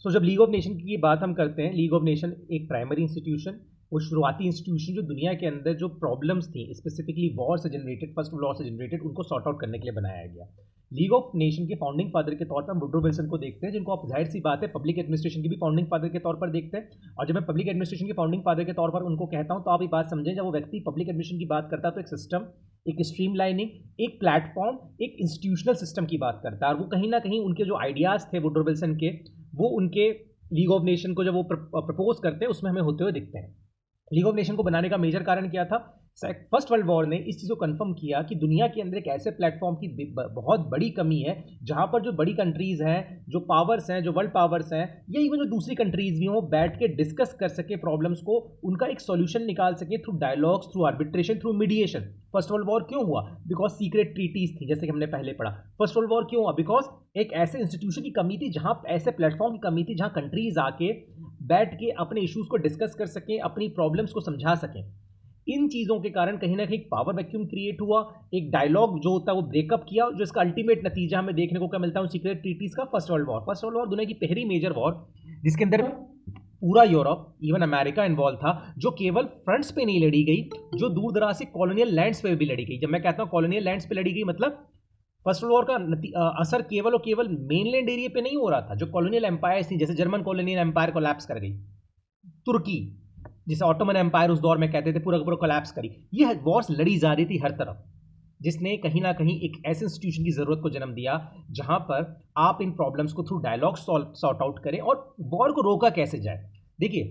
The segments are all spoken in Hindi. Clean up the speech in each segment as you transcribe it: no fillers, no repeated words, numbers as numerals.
सो जब लीग ऑफ नेशन की बात हम करते हैं, लीग ऑफ नेशन एक प्राइमरी इंस्टीट्यूशन, वो शुरुआती इंस्टीट्यूशन जो दुनिया के अंदर जो प्रॉब्लम्स थी स्पेसिफिकली वॉर से जनरेटेड, फर्स्ट वॉर से जनरेटेड, उनको सॉर्ट आउट करने के लिए बनाया गया। लीग ऑफ नेशन के फाउंडिंग फादर के तौर पर हम वुड्रो विल्सन को देखते हैं, जिनको आप जाहिर सी बात है पब्लिक एडमिनिस्ट्रेशन की भी फाउंडिंग फादर के तौर पर देखते हैं। और जब मैं पब्लिक एडमिनिस्ट्रेशन के फाउंडिंग फादर के तौर पर उनको कहता हूं तो आप ये बात समझें, जब वो व्यक्ति पब्लिक एडमिनिस्ट्रेशन की बात करता है तो एक सिस्टम, एक स्ट्रीमलाइनिंग, एक प्लेटफॉर्म, एक इंस्टीट्यूशनल सिस्टम की बात करता है। और वो कहीं ना कहीं उनके जो आइडियाज़ थे वुड्रो विल्सन के, वो उनके लीग ऑफ नेशन को जब वो प्रपोज करते हैं उसमें हमें होते हुए दिखते हैं। लीग ऑफ नेशन को बनाने का मेजर कारण क्या था? फर्स्ट वर्ल्ड वॉर ने इस चीज़ को कंफर्म किया कि दुनिया के अंदर एक ऐसे प्लेटफॉर्म की बहुत बड़ी कमी है जहां पर जो बड़ी कंट्रीज हैं, जो पावर्स हैं, जो वर्ल्ड पावर्स हैं, या इवन जो दूसरी कंट्रीज भी हों, बैठ के डिस्कस कर सके प्रॉब्लम्स को, उनका एक सॉल्यूशन निकाल सके through dialogues, through arbitration, through mediation. First world war क्यों हुआ? बिकॉज सीक्रेट ट्रीटीज थी, जैसे कि हमने पहले पढ़ा। फर्स्ट वर्ल्ड वॉर क्यों हुआ? बिकॉज एक ऐसे इंस्टीट्यूशन की कमी थी, जहां ऐसे प्लेटफॉर्म की कमी थी, जहां कंट्रीज आके बैठ के अपने इश्यूज को डिस्कस कर सकें, अपनी प्रॉब्लम्स को समझा सकें। इन चीज़ों के कारण कहीं ना कहीं पावर वैक्यूम क्रिएट हुआ, एक डायलॉग जो होता है वो ब्रेकअप किया, जो इसका अल्टीमेट नतीजा हमें देखने को क्या मिलता है सीक्रेट ट्रीटीज का? First world war. First world war दुनिया की पहली मेजर वॉर जिसके अंदर पूरा यूरोप, इवन अमेरिका इन्वॉल्व था, जो केवल फ्रंट्स पे नहीं लड़ी गई, जो दूर दराज से कॉलोनियल लैंड्स पे भी लड़ी गई। जब मैं कहता हूँ कॉलोनियल लैंड्स पे लड़ी गई, मतलब फर्स्ट वर्ल्ड वॉर का असर केवल और केवल मेनलैंड एरिया पे नहीं हो रहा था। जो कॉलोनियल एम्पायर्स थी, जैसे जर्मन कॉलोनियल एम्पायर कोलैप्स कर गई, तुर्की जिसे ऑटोमन एम्पायर उस दौर में कहते थे, पूरा पूरा कोलैप्स करी। ये वॉर्स लड़ी जा रही थी हर तरफ, जिसने कहीं ना कहीं एक ऐसे इंस्टीट्यूशन की जरूरत को जन्म दिया जहां पर आप इन प्रॉब्लम्स को थ्रू डायलॉग सॉर्ट आउट करें और वॉर को रोका कैसे जाए। देखिए,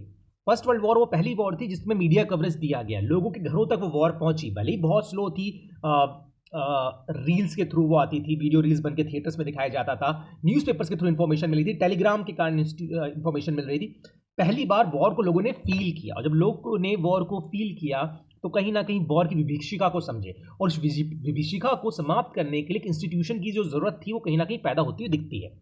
फर्स्ट वर्ल्ड वॉर वो पहली वॉर थी जिसमें मीडिया कवरेज दिया गया, लोगों के घरों तक वो वॉर पहुंची, भले ही बहुत स्लो थी। रील्स के थ्रू वो आती थी, वीडियो रील्स बन के थिएटर्स में दिखाया जाता था, न्यूज़पेपर्स के थ्रू इंफॉर्मेशन मिली थी, टेलीग्राम के कारण इंफॉर्मेशन मिल रही थी। पहली बार वॉर को लोगों ने फील किया, और जब लोगों ने वॉर को फील किया तो कहीं ना कहीं वॉर की विभीषिका को समझे, और उस विभीषिका को समाप्त करने के लिए एक इंस्टीट्यूशन की जो जरूरत थी वो कहीं ना कहीं पैदा होती हुई दिखती है।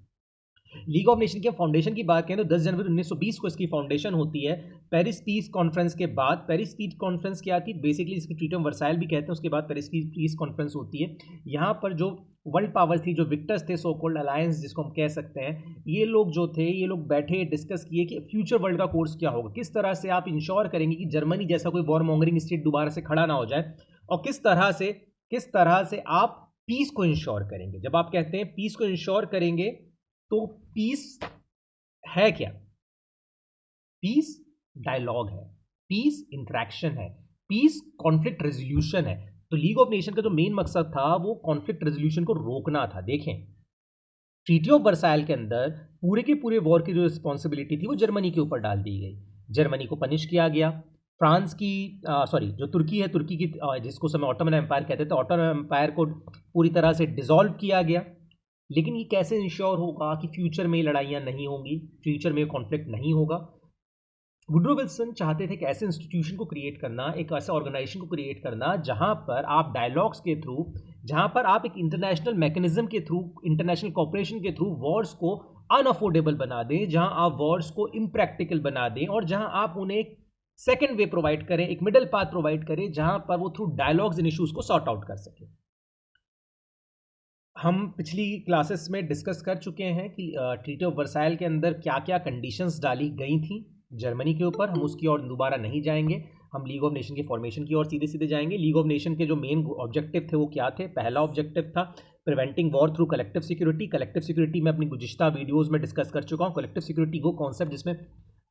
लीग ऑफ नेशन के फाउंडेशन की बात करें तो 10 जनवरी 1920 को इसकी फाउंडेशन होती है, पेरिस पीस कॉन्फ्रेंस के बाद। पेरिस पीस कॉन्फ्रेंस क्या थी? बेसिकली इसकी ट्रीटी ऑफ वर्साइल भी कहते हैं, उसके बाद पेरिस पीस कॉन्फ्रेंस होती है। यहाँ पर जो वर्ल्ड पावर्स थी, जो विक्टर्स थे, सो कॉल्ड अलायंस जिसको हम कह सकते हैं, ये लोग जो थे, ये लोग बैठे डिस्कस किए कि फ्यूचर वर्ल्ड का कोर्स क्या होगा, किस तरह से आप इंश्योर करेंगे कि जर्मनी जैसा कोई वॉर मॉन्गरिंग स्टेट दोबारा से खड़ा ना हो जाए, और किस तरह से आप पीस को इंश्योर करेंगे। जब आप कहते हैं पीस को इंश्योर करेंगे तो पीस है क्या? पीस डायलॉग है, पीस इंटरेक्शन है, पीस कॉन्फ्लिक्ट रेजोल्यूशन है। तो लीग ऑफ नेशन का जो मेन मकसद था वो कॉन्फ्लिक्ट रेजोल्यूशन को रोकना था। देखें, ट्रीटी ऑफ वर्साइल के अंदर पूरे के पूरे वॉर की जो रिस्पॉन्सिबिलिटी थी वो जर्मनी के ऊपर डाल दी गई। जर्मनी को पनिश किया गया। फ्रांस की जो तुर्की है, तुर्की की जिसको समय ऑटोमन एम्पायर कहते थे, ऑटोमन एम्पायर को पूरी तरह से डिसॉल्व किया गया। लेकिन ये कैसे इंश्योर होगा कि फ्यूचर में लड़ाइयाँ नहीं होंगी, फ्यूचर में कॉन्फ्लिक्ट नहीं होगा? वुड्रो विल्सन चाहते थे कि ऐसे इंस्टीट्यूशन को क्रिएट करना, एक ऐसा ऑर्गेनाइजेशन को क्रिएट करना जहां पर आप डायलॉग्स के थ्रू, जहां पर आप एक इंटरनेशनल मैकेनिज्म के थ्रू, इंटरनेशनल कॉपरेशन के थ्रू वॉर्स को अनअफोर्डेबल बना दें, जहां आप वॉर्स को इम्प्रैक्टिकल बना दें, और जहां आप उन्हें एक सेकेंड वे प्रोवाइड करें, एक मिडल पाथ प्रोवाइड करें, जहां पर वो थ्रू डायलॉग्स इन इशूज को सॉर्ट आउट कर सकें। हम पिछली क्लासेस में डिस्कस कर चुके हैं कि ट्रीटी ऑफ वर्साइल के अंदर क्या क्या कंडीशंस डाली गई थी जर्मनी के ऊपर। हम उसकी ओर दोबारा नहीं जाएंगे, हम लीग ऑफ नेशन के फॉर्मेशन की ओर सीधे सीधे जाएंगे। लीग ऑफ नेशन के जो मेन ऑब्जेक्टिव थे वो क्या थे? पहला ऑब्जेक्टिव था preventing war through collective security. Collective security में अपनी गुज़िश्ता वीडियोज़ में डिस्कस कर चुका हूँ। कलेक्टिव सिक्योरिटी वो कॉन्सेप्ट जिसमें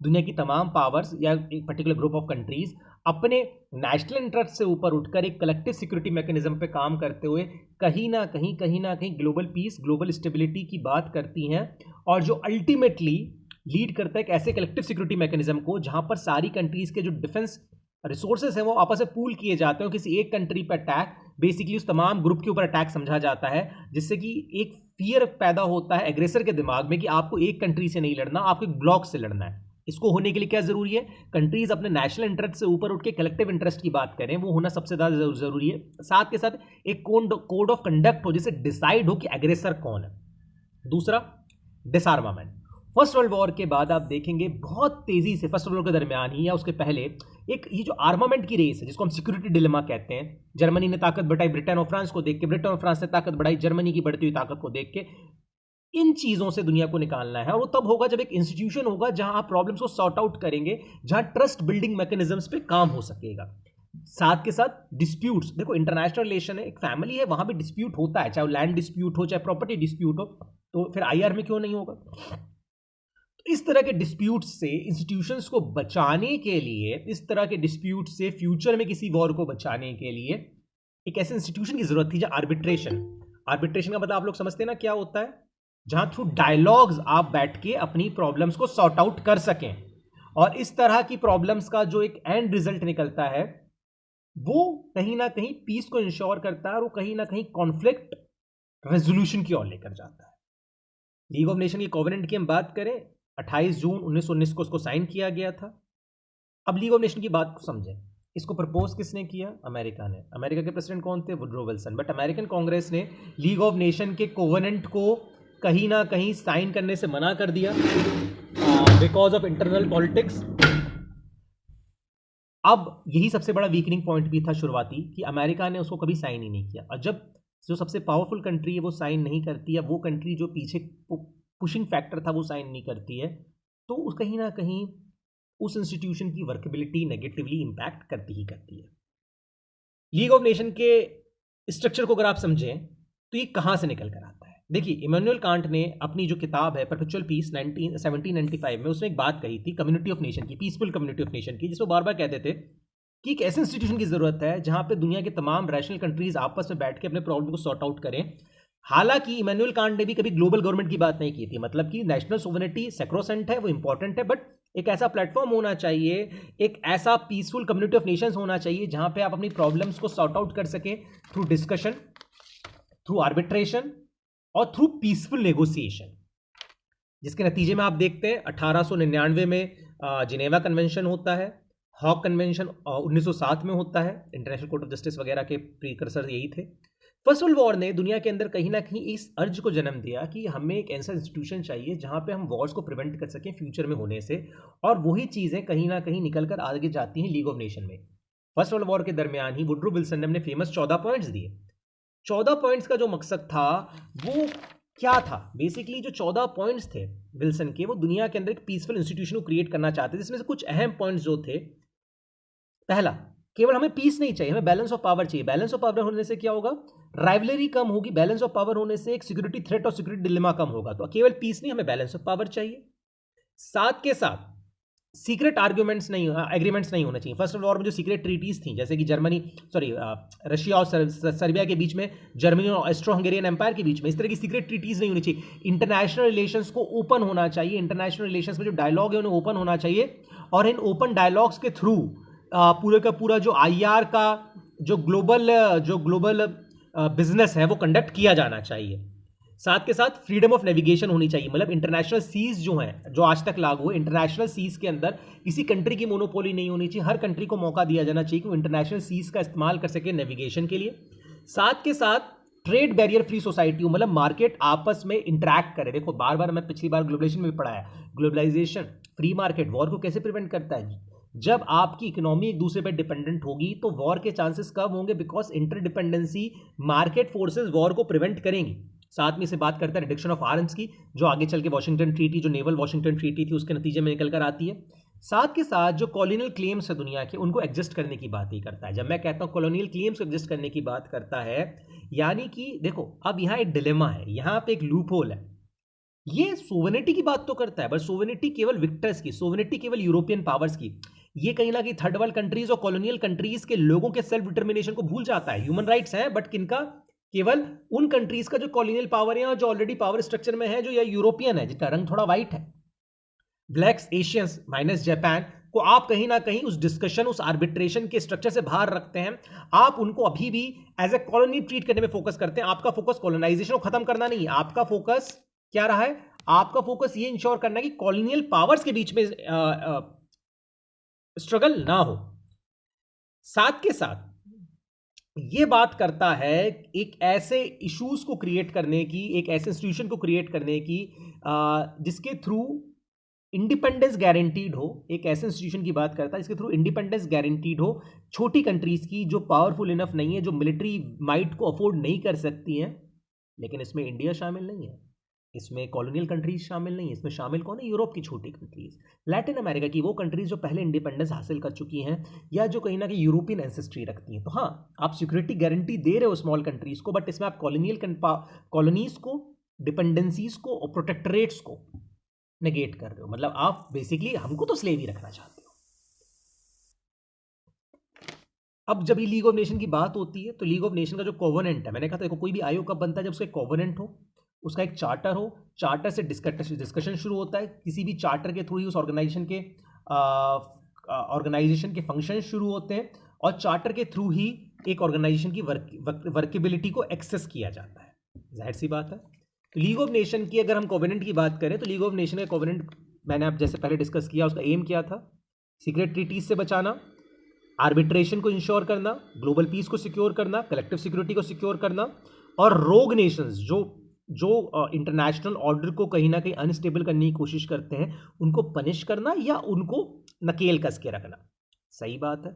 दुनिया की तमाम पावर्स या एक पर्टिकुलर ग्रुप ऑफ कंट्रीज अपने नेशनल इंटरेस्ट से ऊपर उठकर एक कलेक्टिव सिक्योरिटी मैकेनिज्म पे काम करते हुए कहीं ना कहीं ग्लोबल पीस, ग्लोबल स्टेबिलिटी की बात करती हैं, और जो अल्टीमेटली लीड करता है एक ऐसे कलेक्टिव सिक्योरिटी मैकेनिज्म को जहां पर सारी कंट्रीज के जो डिफेंस रिसोर्सेज हैं वो आपस में पूल किए जाते हैं। किसी एक कंट्री पर अटैक बेसिकली उस तमाम ग्रुप के ऊपर अटैक समझा जाता है, जिससे कि एक फियर पैदा होता है एग्रेसर के दिमाग में कि आपको एक कंट्री से नहीं लड़ना, आपको एक ब्लॉक से लड़ना है। इसको होने के लिए क्या जरूरी है? कंट्रीज अपने नेशनल इंटरेस्ट से ऊपर उठ के कलेक्टिव इंटरेस्ट की बात करें, वो होना सबसे ज्यादा जरूरी है। साथ के साथ एक कोड ऑफ कंडक्ट हो जिससे डिसाइड हो कि एग्रेसर कौन है। दूसरा, डिसआर्मामेंट। फर्स्ट वर्ल्ड वॉर के बाद आप देखेंगे बहुत तेजी से, फर्स्ट वर्ल्ड वॉर के दरमियान ही या उसके पहले, एक ये जो आर्मामेंट की रेस है जिसको हम सिक्योरिटी डिलेमा कहते हैं, जर्मनी ने ताकत बढ़ाई ब्रिटेन और फ्रांस को देख के, ब्रिटेन और फ्रांस ने ताकत बढ़ाई जर्मनी की बढ़ती हुई ताकत को देख के, इन चीज़ों से दुनिया को निकालना है, और वो तब होगा जब एक इंस्टीट्यूशन होगा जहां आप प्रॉब्लम्स को सॉर्ट आउट करेंगे, जहां ट्रस्ट बिल्डिंग मैकेनिज्म्स पे काम हो सकेगा। साथ के साथ डिस्प्यूट्स, देखो इंटरनेशनल रिलेशन है, एक फैमिली है, वहां भी डिस्प्यूट होता है, चाहे लैंड डिस्प्यूट हो, चाहे प्रॉपर्टी डिस्प्यूट हो, तो फिर आईआर में क्यों नहीं होगा। तो इस तरह के डिस्प्यूट से इंस्टीट्यूशंस को बचाने के लिए, इस तरह के डिस्प्यूट से फ्यूचर में किसी वॉर को बचाने के लिए एक ऐसे इंस्टीट्यूशन की जरूरत थी जो आर्बिट्रेशन का मतलब आप लोग समझते हैं ना क्या होता है, जहां थ्रू डायलॉग्स आप बैठ के अपनी प्रॉब्लम्स को सॉर्ट आउट कर सकें, और इस तरह की प्रॉब्लम्स का जो एक एंड रिजल्ट निकलता है वो कहीं ना कहीं पीस को इंश्योर करता है, और वो कहीं ना कहीं कॉन्फ्लिक्ट रेजोल्यूशन की ओर लेकर जाता है। लीग ऑफ नेशन की कोवेनेंट की हम बात करें, 28 जून 1919 को उसको साइन किया गया था। अब लीग ऑफ नेशन की बात को समझें, इसको प्रपोज किसने किया, अमेरिका ने। अमेरिका के प्रेसिडेंट कौन थे, Woodrow Wilson. But American Congress ने लीग ऑफ नेशन के कोवेनेंट को कहीं ना कहीं साइन करने से मना कर दिया बिकॉज ऑफ इंटरनल पॉलिटिक्स। अब यही सबसे बड़ा वीकनिंग पॉइंट भी था शुरुआती, कि अमेरिका ने उसको कभी साइन ही नहीं किया, और जब जो सबसे पावरफुल कंट्री है वो साइन नहीं करती है, वो कंट्री जो पीछे पुशिंग फैक्टर था वो साइन नहीं करती है, तो उस कहीं ना कहीं उस इंस्टीट्यूशन की वर्केबिलिटी नेगेटिवली इंपैक्ट करती ही करती है। लीग ऑफ नेशन के स्ट्रक्चर को अगर आप समझें तो ये कहाँ से निकल कर आता है। देखिए, इमैनुअल कांट ने अपनी जो किताब है परपेचुअल पीस 1795 में उसमें एक बात कही थी कम्युनिटी ऑफ नेशन की, पीसफुल कम्युनिटी ऑफ नेशन की, जिसको बार बार कहते थे कि एक ऐसे इंस्टीट्यूशन की जरूरत है जहां पे दुनिया के तमाम रैशनल कंट्रीज आपस में बैठ के अपने प्रॉब्लम को सॉर्ट आउट करें। हालांकि इमैनुअल कांट ने भी कभी ग्लोबल गवर्नमेंट की बात नहीं की थी, मतलब कि नेशनल सोवरेनिटी सैक्रोसेंट है, वो इंपॉर्टेंट है, बट एक ऐसा प्लेटफॉर्म होना चाहिए, एक ऐसा पीसफुल कम्युनिटी ऑफ नेशंस होना चाहिए जहां पे आप अपनी प्रॉब्लम्स को सॉर्ट आउट कर सकें थ्रू डिस्कशन, थ्रू आर्बिट्रेशन और थ्रू पीसफुल नेगोशिएशन, जिसके नतीजे में आप देखते हैं 1899 में जिनेवा कन्वेंशन होता है, हॉक कन्वेंशन 1907 में होता है, इंटरनेशनल कोर्ट ऑफ जस्टिस वगैरह के प्रीकर्सर यही थे। फर्स्ट वर्ल्ड वॉर ने दुनिया के अंदर कहीं ना कहीं इस अर्ज को जन्म दिया कि हमें एक ऐसा इंस्टीट्यूशन चाहिए जहां पे हम वॉर्स को प्रिवेंट कर सकें फ्यूचर में होने से, और वही चीज़ें कहीं ना कहीं निकल कर आगे जाती हैं लीग ऑफ नेशन में। फर्स्ट वर्ल्ड वॉर के दरमियान ही वुडरो विल्सन ने अपने फेमस 14 पॉइंट्स दिए। 14 पॉइंट्स का जो मकसद था वो क्या था, बेसिकली जो 14 पॉइंट्स थे विल्सन के, वो दुनिया के अंदर एक पीसफुल इंस्टीट्यूशन को क्रिएट करना चाहते थे, जिसमें से कुछ अहम पॉइंट्स जो थे, पहला, केवल हमें पीस नहीं चाहिए, हमें बैलेंस ऑफ पावर चाहिए। बैलेंस ऑफ पावर होने से क्या होगा, राइवलरी कम होगी, बैलेंस ऑफ पावर होने से एक सिक्योरिटी थ्रेट और सिक्योरिटी डिलेमा कम होगा। तो केवल पीस नहीं, हमें बैलेंस ऑफ पावर चाहिए। साथ के साथ सीक्रेट आर्ग्यूमेंट्स नहीं, एग्रीमेंट्स नहीं होने चाहिए। फर्स्ट वर्ल्ड वॉर में जो सीक्रेट ट्रीटीज थी, जैसे कि रशिया और सर्बिया के बीच में, जर्मनी और ऑस्ट्रो हंगेरियन एम्पायर के बीच में, इस तरह की सीक्रेट ट्रीटीज नहीं होनी चाहिए। इंटरनेशनल रिलेशंस को ओपन होना चाहिए, इंटरनेशनल रिलेशंस में जो डायलॉग है उन्हें ओपन होना चाहिए, और इन ओपन डायलॉग्स के थ्रू पूरे का पूरा जो आईआर का जो ग्लोबल बिजनेस है वो कंडक्ट किया जाना चाहिए। साथ के साथ फ्रीडम ऑफ नेविगेशन होनी चाहिए, मतलब इंटरनेशनल सीज जो हैं, जो आज तक लागू है, इंटरनेशनल सीज के अंदर किसी कंट्री की मोनोपोली नहीं होनी चाहिए, हर कंट्री को मौका दिया जाना चाहिए कि वो इंटरनेशनल सीज का इस्तेमाल कर सके नेविगेशन के लिए। साथ के साथ ट्रेड बैरियर फ्री सोसाइटी, मतलब मार्केट आपस में इंटरैक्ट करे। देखो, बार बार मैं पिछली बार ग्लोबलाइजेशन में भी पढ़ा है, ग्लोबलाइजेशन, फ्री मार्केट वॉर को कैसे प्रिवेंट करता है। जब आपकी इकोनॉमी एक दूसरे पर डिपेंडेंट होगी तो वॉर के चांसेस कम होंगे, because interdependency market forces war को प्रिवेंट करेंगी। साथ में से बात करता है रिडक्शन ऑफ आर्म्स की, जो आगे चल के वॉशिंगटन ट्रीटी, जो नेवल वॉशिंगटन ट्रीटी थी, उसके नतीजे में निकल कर आती है। साथ के साथ जो कॉलोनियल क्लेम्स है दुनिया के, उनको एडजस्ट करने की बात ही करता है। जब मैं कहता हूं कॉलोनियल क्लेम्स को एडजस्ट करने की बात करता है, यानी कि देखो, अब यहां एक डिलेमा है, यहां पे एक लूप होल है। ये सोवेनिटी की बात तो करता है, बट सोवेनिटी केवल विक्टर्स की, सोवेनिटी केवल यूरोपियन पावर्स की। ये कहीं ना कहीं थर्ड वर्ल्ड कंट्रीज और कॉलोनियल कंट्रीज के लोगों के सेल्फ डिटर्मिनेशन को भूल जाता है। ह्यूमन राइट्स हैं, बट किनका, केवल उन कंट्रीज का जो कॉलोनियल पावर है, जो ऑलरेडी पावर स्ट्रक्चर में है, जो या यूरोपियन है, जिसका रंग थोड़ा व्हाइट है, ब्लैक्स, एशियंस माइनस जापान को आप कहीं ना कहीं उस डिस्कशन, उस आर्बिट्रेशन के स्ट्रक्चर से बाहर रखते हैं। आप उनको अभी भी एज ए कॉलोनी ट्रीट करने में फोकस करते हैं। आपका फोकस कॉलोनाइजेशन को खत्म करना नहीं है, आपका फोकस क्या रहा है, आपका फोकस ये इंश्योर करना है कि कॉलोनियल पावर्स के बीच में स्ट्रगल ना हो। साथ के साथ ये बात करता है एक ऐसे इश्यूज को क्रिएट करने की, एक ऐसे इंस्टीट्यूशन को क्रिएट करने की जिसके थ्रू इंडिपेंडेंस गारंटीड हो। एक ऐसे इंस्टीट्यूशन की बात करता है जिसके थ्रू इंडिपेंडेंस गारंटीड हो छोटी कंट्रीज की, जो पावरफुल इनफ नहीं है, जो मिलिट्री माइट को अफोर्ड नहीं कर सकती हैं। लेकिन इसमें इंडिया शामिल नहीं है। इसमें कॉलोनियल कंट्रीज शामिल नहीं है, इसमें शामिल कौन है? यूरोप की छोटी कंट्रीज, लैटिन अमेरिका की वो कंट्रीज जो पहले इंडिपेंडेंस हासिल कर चुकी हैं या जो कहीं ना कहीं यूरोपियन एंसेस्ट्री रखती हैं। तो हाँ, आप सिक्योरिटी गारंटी दे रहे हो स्मॉल कंट्रीज को, बट इसमें आप कॉलोनीज को, डिपेंडेंसीज को और प्रोटेक्टरेट्स को नेगेट कर रहे हो। मतलब आप बेसिकली हमको तो स्लेव ही रखना चाहते हो। अब जब ये लीग ऑफ नेशन की बात होती है तो लीग ऑफ नेशन का जो कोवेनेंट है, मैंने कहा था देखो कोई भी आयोग कब बनता है? जब उसका एक कोवेनेंट हो, उसका एक चार्टर हो, चार्टर से डिस्कशन शुरू होता है, किसी भी चार्टर के थ्रू ही उस ऑर्गेनाइजेशन के फंक्शन शुरू होते हैं और चार्टर के थ्रू ही एक ऑर्गेनाइजेशन की वर्केबिलिटी को एक्सेस किया जाता है। जाहिर सी बात है। तो लीग ऑफ नेशन की अगर हम कोवेनेंट की बात करें तो लीग ऑफ नेशन का कोवेनेंट मैंने आप जैसे पहले डिस्कस किया, उसका एम क्या था? सीक्रेट ट्रीटीज से बचाना, आर्बिट्रेशन को इंश्योर करना, ग्लोबल पीस को सिक्योर करना, कलेक्टिव सिक्योरिटी को सिक्योर करना और रोग नेशंस जो इंटरनेशनल ऑर्डर को कहीं ना कहीं अनस्टेबल करने की कोशिश करते हैं उनको पनिश करना या उनको नकेल कस के रखना। सही बात है।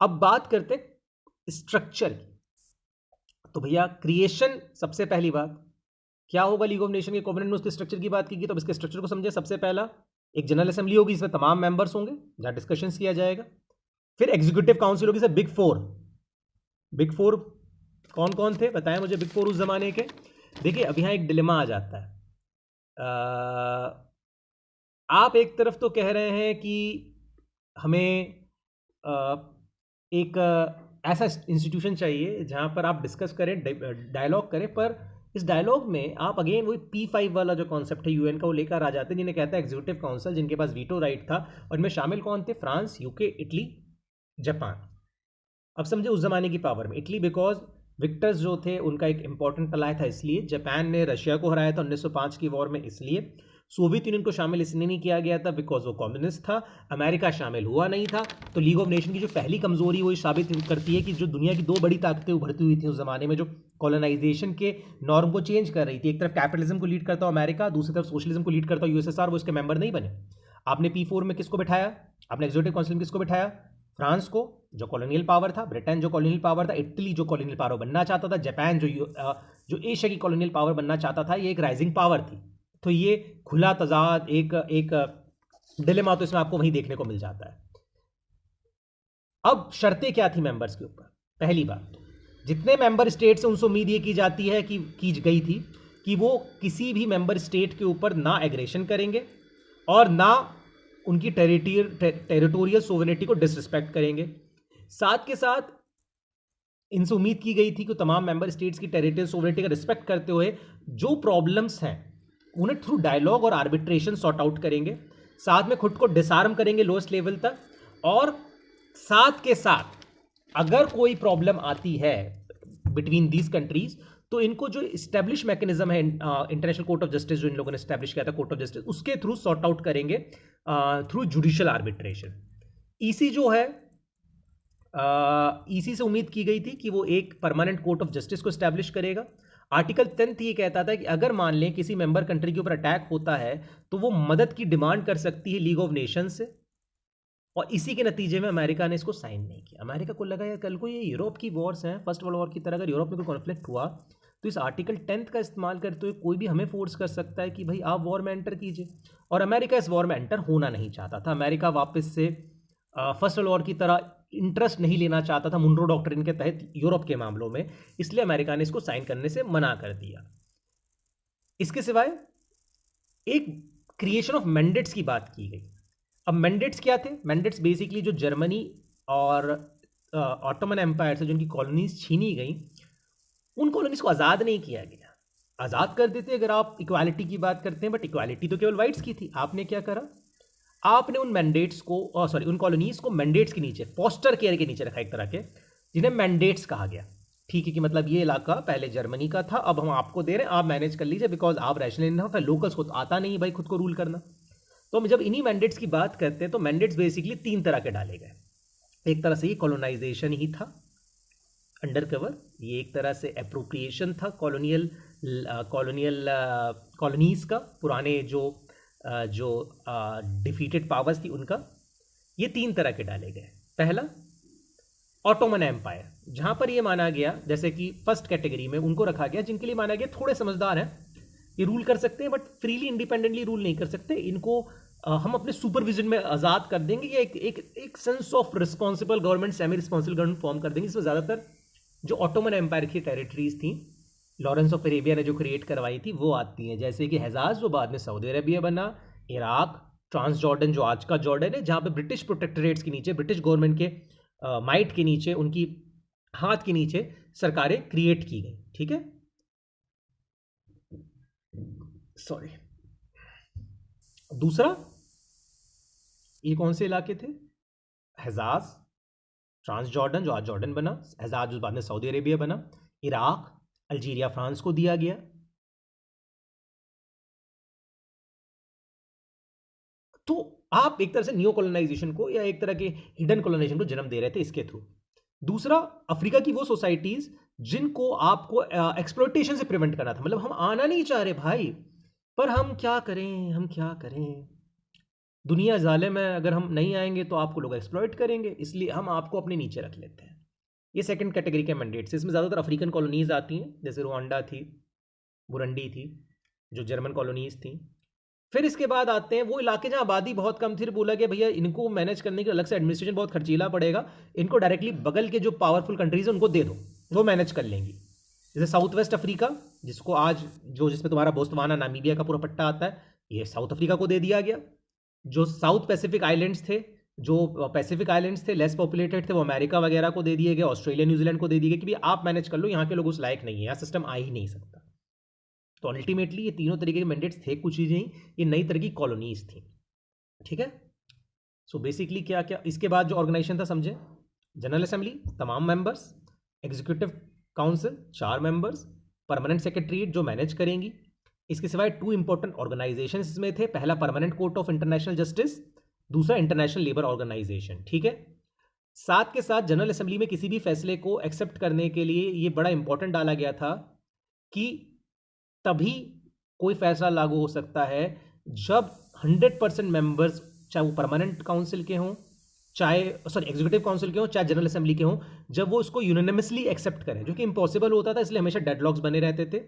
अब बात करते हैं स्ट्रक्चर की। तो भैया क्रिएशन, सबसे पहली बात क्या होगा? लीग ऑफ नेशन के कोवेनेंट में उसके स्ट्रक्चर की बात की गई, तो अब इसके स्ट्रक्चर को समझे। सबसे पहला एक जनरल असेंबली होगी, इसमें तमाम मेंबर्स होंगे जहां डिस्कशंस किया जाएगा। फिर एग्जीक्यूटिव काउंसिल होगी। सर बिग फोर कौन कौन थे बताएं मुझे, बिग फोर उस जमाने के? देखिए अब यहाँ एक डिलेमा आ जाता है। आप एक तरफ तो कह रहे हैं कि हमें एक ऐसा इंस्टीट्यूशन चाहिए जहां पर आप डिस्कस करें, डायलॉग करें, पर इस डायलॉग में आप अगेन वही P5 वाला जो कॉन्सेप्ट है यूएन का वो लेकर आ जाते हैं, जिन्हें कहता है एग्जीक्यूटिव काउंसिल, जिनके पास वीटो राइट था। और इनमें शामिल कौन थे? France, UK, Italy, Japan. अब समझे उस जमाने की पावर में इटली बिकॉज विक्टर्स जो थे उनका एक इंपॉर्टेंट अलाय था, इसलिए जापान ने रशिया को हराया था 1905 की वॉर में, इसलिए सोवियत यूनियन को शामिल इसलिए नहीं किया गया था बिकॉज वो कम्युनिस्ट था, अमेरिका शामिल हुआ नहीं था। तो लीग ऑफ नेशन की जो पहली कमजोरी वो साबित करती है कि जो दुनिया की दो बड़ी ताकतें उभरती हुई थी उस जमाने में, जो कॉलोनाइजेशन के नॉर्म को चेंज कर रही थी, एक तरफ कैपिटलिज्म को लीड करता हुआ अमेरिका, दूसरी तरफ सोशलिज्म को लीड करता हुआ यूएसएसआर, वो इसके मेंबर नहीं बने। आपने P4 में किसको बिठाया? आपने एग्जीक्यूटिव काउंसिल में किसको बिठाया? फ्रांस को, जो कॉलोनियल पावर था, ब्रिटेन जो कॉलोनियल पावर था, इटली जो कॉलोनियल पावर बनना चाहता था, जापान जो एशिया की कॉलोनियल पावर बनना चाहता था, ये एक राइजिंग पावर थी। तो ये खुला तजाद, एक डिलेमा तो इसमें आपको वहीं देखने को मिल जाता है। अब शर्तें क्या थी मेंबर्स के ऊपर? पहली बात, जितने मेंबर स्टेट से उनसे उम्मीद ये की जाती है कि की गई थी कि वो किसी भी मेंबर स्टेट के ऊपर ना एग्रेशन करेंगे और ना उनकी टेरिटोरियल सोवरेनिटी को डिसरिस्पेक्ट करेंगे। साथ के साथ इनसे उम्मीद की गई थी कि तमाम मेंबर स्टेट्स की टेरिटोरियल सोवरेनिटी का रिस्पेक्ट करते हुए जो प्रॉब्लम्स हैं उन्हें थ्रू डायलॉग और आर्बिट्रेशन सॉर्ट आउट करेंगे, साथ में खुद को डिसआर्म करेंगे लोएस्ट लेवल तक, और साथ के साथ अगर कोई प्रॉब्लम आती है बिटवीन दीज कंट्रीज तो इनको जो इस्टेब्लिश मैकेनिज्म है इंटरनेशनल कोर्ट ऑफ जस्टिस जो इन लोगों ने इस्टेब्लिश किया था, कोर्ट ऑफ जस्टिस, उसके थ्रू सॉर्ट आउट करेंगे थ्रू जुडिशियल आर्बिट्रेशन। ईसी जो है, ईसी से उम्मीद की गई थी कि वो एक परमानेंट कोर्ट ऑफ जस्टिस को इस्टेब्लिश करेगा। आर्टिकल 10 ये कहता था कि अगर मान लें किसी मेंबर कंट्री के ऊपर अटैक होता है तो वो मदद की डिमांड कर सकती है लीग ऑफ नेशन से, और इसी के नतीजे में अमेरिका ने इसको साइन नहीं किया। अमेरिका को लगा यार कल को ये यूरोप की वॉर्स हैं, फर्स्ट वर्ल्ड वॉर की तरह अगर यूरोप में कोई कॉन्फ्लिक्ट हुआ तो इस आर्टिकल 10 का इस्तेमाल करते हुए कोई भी हमें फोर्स कर सकता है कि भाई आप वॉर में एंटर कीजिए, और अमेरिका इस वॉर में एंटर होना नहीं चाहता था। अमेरिका वापस से फर्स्ट वर्ल्ड वॉर की तरह इंटरेस्ट नहीं लेना चाहता था मुनरो डॉक्ट्रिन के तहत यूरोप के मामलों में, इसलिए अमेरिका ने इसको साइन करने से मना कर दिया। इसके सिवाय एक क्रिएशन ऑफ मैंडेट्स की बात की गई। अब मैंडेट्स क्या थे? मैंडेट्स बेसिकली जो जर्मनी और ऑटोमन एम्पायर से जो उनकी कॉलोनीज छीनी गई, उन कॉलोनीज को आज़ाद नहीं किया गया। आज़ाद कर देते अगर आप इक्वालिटी की बात करते हैं, बट इक्वालिटी तो केवल वाइट्स की थी। आपने क्या करा? आपने उन मैंडेट्स को उन कॉलोनीज को मैंडेट्स के नीचे, फोस्टर केयर के नीचे रखा, एक तरह के, जिन्हें मैंडेट्स कहा गया। ठीक है कि मतलब ये इलाका पहले जर्मनी का था, अब हम आपको दे रहे हैं, आप मैनेज कर लीजिए, बिकॉज आप रैशनल इनफ है, लोकल्स को तो आता नहीं भाई खुद को रूल करना। तो हम जब इन्हीं मैंडेट्स की बात करते हैं तो मैंडेट्स बेसिकली 3 तरह के डाले गए। एक तरह से ये कॉलोनाइजेशन ही था, अंडर कवर, ये एक तरह से एप्रोप्रिएशन था कॉलोनियल कॉलोनीज का, पुराने जो डिफीटेड पावर्स थी उनका। ये 3 तरह के डाले गए। पहला ऑटोमन एम्पायर, जहां पर ये माना गया, जैसे कि फर्स्ट कैटेगरी में उनको रखा गया जिनके लिए माना गया थोड़े समझदार हैं, ये रूल कर सकते हैं बट फ्रीली इंडिपेंडेंटली रूल नहीं कर सकते। इनको हम अपने सुपरविजन में आज़ाद कर देंगे, या एक sense of responsible government, semi responsible government form कर देंगे। इसमें ज़्यादातर जो ऑटोमन एम्पायर की टेरिटरीज थी, लॉरेंस ऑफ अरेबिया ने जो क्रिएट करवाई थी, वो आती हैं, जैसे कि हेजाज जो बाद में सऊदी अरेबिया बना, इराक, ट्रांस जॉर्डन जो आज का जॉर्डन है, जहाँ पे ब्रिटिश प्रोटेक्टरेट्स के नीचे, ब्रिटिश गवर्नमेंट के माइट के नीचे, उनकी हाथ के नीचे सरकारें क्रिएट की गई। ठीक है, सॉरी। दूसरा, ये कौन से इलाके थे? हेजाज, ट्रांस जॉर्डन जो आज जॉर्डन बना, हेजाज जो बाद में सऊदी अरेबिया बना, इराक, अल्जीरिया फ्रांस को दिया गया। तो आप एक तरह से न्यू कॉलोनाइजेशन को या एक तरह के हिडन कॉलोनाइजेशन को जन्म दे रहे थे इसके थ्रू। दूसरा, अफ्रीका की वो सोसाइटीज जिनको आपको एक्सप्लॉयटेशन से प्रिवेंट करना था, मतलब हम आना नहीं चाह रहे भाई, पर हम क्या करें, हम क्या करें, दुनिया जालिम है, अगर हम नहीं आएंगे तो आपको लोग एक्सप्लॉयट करेंगे, इसलिए हम आपको अपने नीचे रख लेते हैं। ये सेकंड कैटेगरी के मैंडेट्स। इसमें ज़्यादातर अफ्रीकन कॉलोनीज आती हैं, जैसे रुवांडा थी, बुरंडी थी, जो जर्मन कॉलोनीज थी। फिर इसके बाद आते हैं वो इलाके जहाँ आबादी बहुत कम थी, फिर बोला कि भैया इनको मैनेज करने के अलग से एडमिनिस्ट्रेशन बहुत खर्चीला पड़ेगा, इनको डायरेक्टली बगल के जो पावरफुल कंट्रीज है उनको दे दो, वो मैनेज कर लेंगी। जैसे साउथ वेस्ट अफ्रीका, जिसको आज जिसमें तुम्हारा बोस्टवाना, नामीबिया का पूरा पट्टा आता है, ये साउथ अफ्रीका को दे दिया गया। जो साउथ पैसिफिक आइलैंड्स थे, जो पैसिफिक आइलैंड्स थे, लेस पॉपुलेटेड थे, वो अमेरिका वगैरह को दे दिए गए, ऑस्ट्रेलिया न्यूजीलैंड को दे दिए गए कि भाई आप मैनेज कर लो, यहाँ के लोग उस लायक नहीं है, यहाँ सिस्टम आ ही नहीं सकता। तो अल्टीमेटली ये तीनों तरीके के मैंडेट्स थे, कुछ चीज़ें ही, ये नई तरह की कॉलोनीज थी। ठीक है, सो बेसिकली क्या क्या इसके बाद जो ऑर्गेनाइजेशन था समझे, जनरल असेंबली तमाम members, executive council 4 members, permanent secretariat जो मैनेज करेंगी। इसके सिवाय 2 इंपॉर्टेंट ऑर्गेनाइजेशन इसमें थे, पहला permanent court of international justice, दूसरा इंटरनेशनल लेबर ऑर्गेनाइजेशन। ठीक है, साथ के साथ जनरल असेंबली में किसी भी फैसले को एक्सेप्ट करने के लिए ये बड़ा इंपॉर्टेंट डाला गया था कि तभी कोई फैसला लागू हो सकता है जब 100% मेंबर्स, चाहे वो परमानेंट काउंसिल के हों, चाहे एग्जीक्यूटिव काउंसिल के हों, चाहे जनरल असेंबली के हों, जब वो उसको यूनानिमसली एक्सेप्ट करें, जो कि इम्पॉसिबल होता था, इसलिए हमेशा डेडलॉक्स बने रहते थे।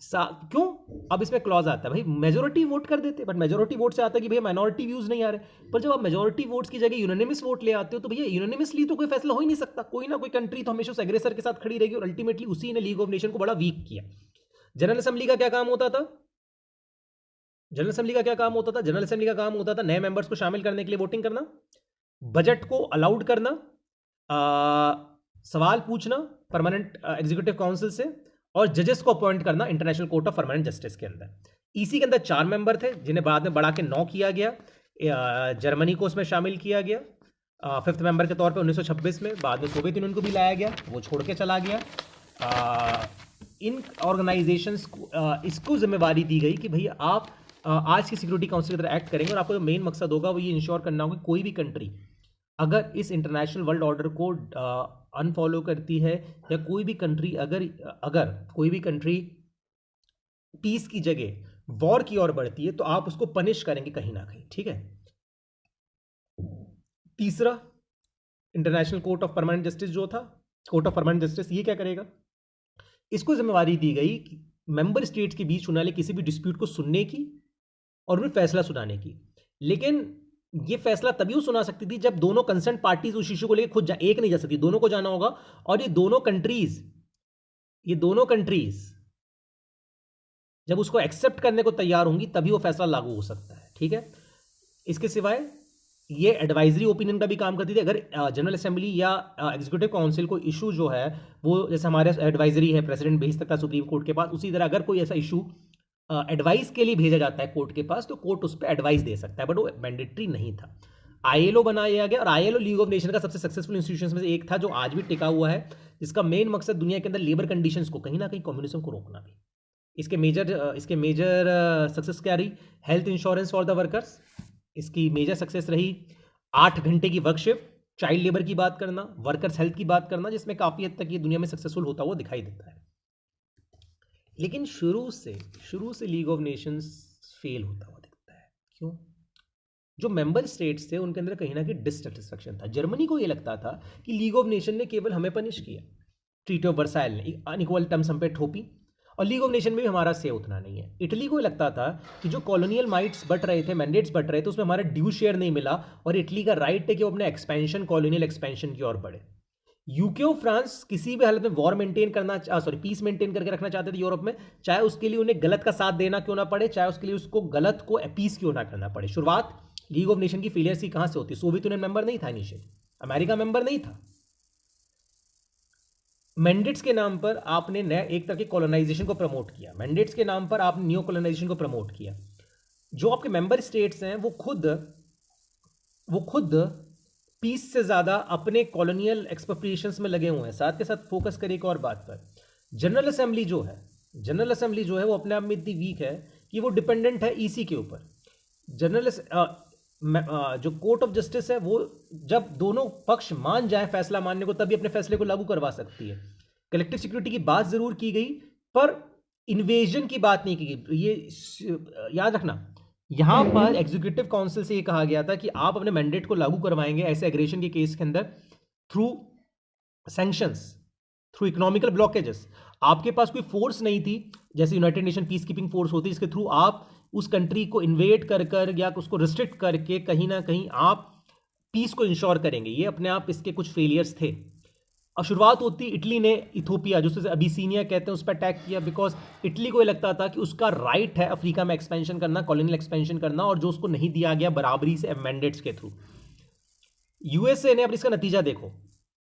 क्यों? अब इसमें क्लॉज आता है, भाई मेजोरिटी वोट कर देते, बट मेजोरिटी वोट से आता है कि भैया माइनॉरिटी व्यूज नहीं आ रहे, पर जब आप मेजोरिटी वोट्स की जगह यूनानिमस वोट ले आते हो, तो भैया यूनानिमसली तो कोई फैसला हो ही नहीं सकता, कोई ना कोई कंट्री तो हमेशा उस एग्रेसर के साथ खड़ी रहेगी, और अल्टीमेटली उसी ने लीग ऑफ नेशन को बड़ा वीक किया। जनरल असेंबली का क्या काम होता था? जनरल असेंबली का क्या काम होता था? जनरल असेंबली का काम होता था नए मेंबर्स को शामिल करने के लिए वोटिंग करना, बजट को अलाउड करना, सवाल पूछना परमानेंट एग्जीक्यूटिव काउंसिल से, और जजेस को अपॉइंट करना international court of permanent justice के अंदर। इसी के अंदर 4 मेंबर थे, जिन्हें बाद में बढ़ा के 9 किया गया। जर्मनी को उसमें शामिल किया गया 5th मेंबर के तौर पे 1926 में। बाद में सोवियत यूनियन को भी लाया गया, वो छोड़ के चला गया। इन ऑर्गेनाइजेशंस को इसको जिम्मेवारी दी गई कि भैया आप आज की सिक्योरिटी काउंसिल की तरह एक्ट करेंगे, और आपका जो मेन मकसद होगा वो ये इंश्योर करना होगा कि कोई भी कंट्री अगर इस इंटरनेशनल वर्ल्ड ऑर्डर को अनफॉलो करती है, या कोई भी कंट्री अगर कोई भी कंट्री पीस की जगह वॉर की ओर बढ़ती है, तो आप उसको पनिश करेंगे कहीं ना कहीं। ठीक है, तीसरा, international court of permanent justice जो था, कोर्ट ऑफ परमानेंट जस्टिस, ये क्या करेगा? इसको जिम्मेवारी दी गई कि मेंबर स्टेट्स के बीच होने वाले किसी भी डिस्प्यूट को सुनने की और उन्हें फैसला सुनाने की। लेकिन ये फैसला तभी वो सुना सकती थी जब दोनों कंसर्न पार्टीज उस इश्यू को लेकर खुद एक नहीं जा सकती, दोनों को जाना होगा, और ये दोनों कंट्रीज जब उसको एक्सेप्ट करने को तैयार होंगी, तभी वो फैसला लागू हो सकता है। ठीक है, इसके सिवाय ये एडवाइजरी ओपिनियन का भी काम करती थी। अगर जनरल असेंबली या एग्जीक्यूटिव काउंसिल को इशू जो है वो, जैसे हमारे एडवाइजरी है, प्रेसिडेंट भेज सकता है सुप्रीम कोर्ट के पास, उसी तरह अगर कोई ऐसा इशू एडवाइस के लिए भेजा जाता है कोर्ट के पास, तो कोर्ट उस पर एडवाइस दे सकता है, बट वो मैंडेटरी नहीं था। आईएलओ बनाया गया, और आईएलओ लीग ऑफ नेशन का सबसे सक्सेसफुल इंस्टीट्यूशन में से एक था, जो आज भी टिका हुआ है, जिसका मेन मकसद दुनिया के अंदर लेबर कंडीशंस को, कहीं ना कहीं कम्युनिज्म को रोकना भी। इसके मेजर सक्सेस क्या रही? Health insurance for the workers, इसकी मेजर सक्सेस रही। 8 घंटे की वर्क शिफ्ट, चाइल्ड लेबर की बात करना, वर्कर्स हेल्थ की बात करना, जिसमें काफ़ी हद तक ये दुनिया में सक्सेसफुल होता हुआ दिखाई देता है। लेकिन शुरू से लीग ऑफ नेशंस फेल होता हुआ दिखता है। क्यों? जो मेंबर स्टेट्स थे उनके अंदर कहीं ना कहीं डिससेटिस्फैक्शन था। जर्मनी को ये लगता था कि लीग ऑफ नेशन ने केवल हमें पनिश किया, ट्रीटी ऑफ वर्साइल ने अनइक्वल टर्म्स हम पे थोपी, और लीग ऑफ नेशन में भी हमारा से उतना नहीं है। इटली को लगता था कि जो कॉलोनियल माइट्स बट रहे थे, मैंडेट्स बट रहे थे, उसमें हमारा ड्यू शेयर नहीं मिला और इटली का राइट है कि वो अपने एक्सपेंशन, कॉलोनियल एक्सपेंशन की ओर बढ़े। यूके और फ्रांस किसी भी हालत में वॉर मेंटेन करना, पीस मेंटेन करके रखना चाहते थे यूरोप में, चाहे उसके लिए उन्हें गलत का साथ देना क्यों ना पड़े, चाहे उसके लिए उसको गलत को अपीस क्यों ना करना पड़े। शुरुआत लीग ऑफ नेशन की फेलियर की कहां से होती? सोवियत यूनियन मेंबर नहीं था इनिशियल, अमेरिका मेंबर नहीं था। मैंडेट्स के नाम पर आपने नया एक तरह के कॉलोनाइजेशन को प्रमोट किया, मैंडेट्स के नाम पर आपने न्यू कॉलोनाइजेशन को प्रमोट किया। जो आपके मेंबर स्टेट्स हैं वो खुद पीस से ज़्यादा अपने कॉलोनियल एक्सप्रोप्रिएशंस में लगे हुए हैं। साथ के साथ फोकस करिए एक और बात पर, जनरल असेंबली जो है वो अपने आप में इतनी वीक है कि वो डिपेंडेंट है ईसी के ऊपर। जो कोर्ट ऑफ जस्टिस है वो जब दोनों पक्ष मान जाए फैसला मानने को तभी अपने फैसले को लागू करवा सकती है। कलेक्टिव सिक्योरिटी की बात जरूर की गई पर इन्वेजन की बात नहीं की गई। ये याद रखना, यहां पर एग्जीक्यूटिव काउंसिल से ये कहा गया था कि आप अपने मैंडेट को लागू करवाएंगे ऐसे एग्रेशन के केस के अंदर through sanctions, through economical blockages. आपके पास कोई फोर्स नहीं थी जैसे United nation peace keeping force होती, इसके थ्रू आप उस कंट्री को इन्वेड कर या उसको रिस्ट्रिक्ट करके कहीं ना कहीं आप पीस को इंश्योर करेंगे। ये अपने आप इसके कुछ फेलियर्स थे। अब शुरुआत होती, इटली ने इथोपिया जिसे अबिसीनिया कहते हैं उस पर अटैक किया, बिकॉज इटली को ये लगता था कि उसका राइट है अफ्रीका में एक्सपेंशन करना, कॉलोनियल एक्सपेंशन करना, और जो उसको नहीं दिया गया बराबरी से मैंडेट्स के थ्रू। यूएसए ने, अब इसका नतीजा देखो